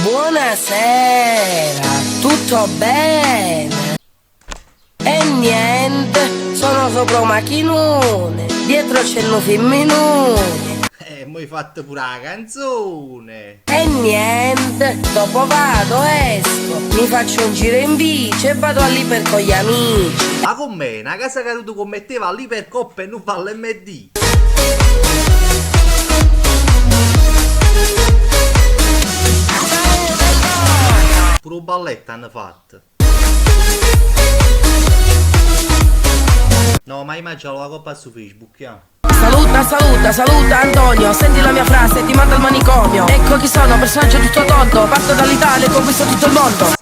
Buonasera, tutto bene? E niente, sono sopra un macchinone, dietro c'è un femminone. Mo' hai fatto pure la canzone. E niente, dopo vado, esco, mi faccio un giro in bici e vado all'Iper con gli amici. Ma con me, una casa che tu commetteva all'Ipercoppa e non fa l'MD. Pure un balletto hanno fatto. No, ma immagino la coppa su Facebook, Saluta Antonio, senti la mia frase, ti mando al manicomio. Ecco chi sono, personaggio tutto tonto, parto dall'Italia e conquisto tutto il mondo.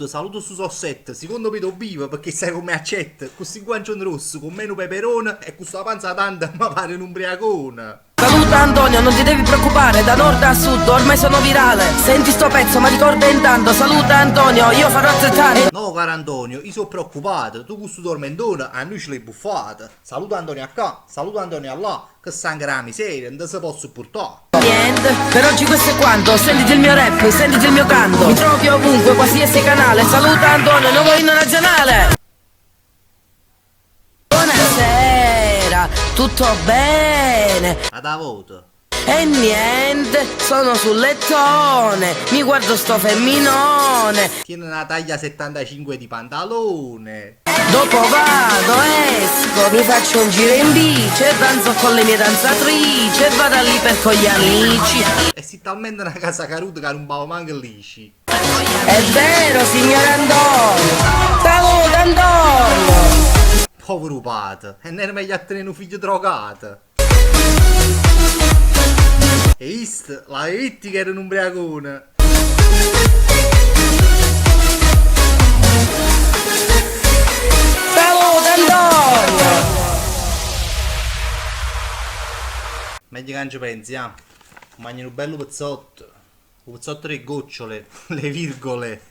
Saluto su Sosset. Secondo me do vivo perché sai come accetta. Con sti guancioni rossi, con meno peperone e con sta panza tanta mi pare un ubriacone. Saluta Antonio, non ti devi preoccupare, da nord a sud ormai sono virale. Senti sto pezzo, ma ricorda intanto, saluta Antonio, io farò altrettanto. No, caro Antonio, io sono preoccupato. Tu con sto tormentone a noi ce l'hai buffata. Saluta Antonio a qua, saluta Antonio a là, che sangra la miseria, non si può supportare. Niente, per oggi questo è quanto, sentiti il mio rap, sentiti il mio canto. Mi trovi ovunque, qualsiasi canale, saluta Antonio, nuovo inno nazionale. Buonasera, tutto bene? Ma da voto. E niente, sono sul lettone, mi guardo sto femminone. Tiene una taglia 75 di pantalone. Dopo vado, esco, mi faccio un giro in bici e danzo con le mie danzatrici e vado all'Iper con gli amici. E si talmente una casa caruta che non bava manco lisci. È vero, signor Antonio. Saluta Antonio. Povero padre, e non era meglio a tenere un figlio drogato. E ist, la vetti che era un ubriacone. Saluta Antonio. Meglio che non ci pensi, mangi un bello pezzotto. Un pezzotto di gocciole, le virgole.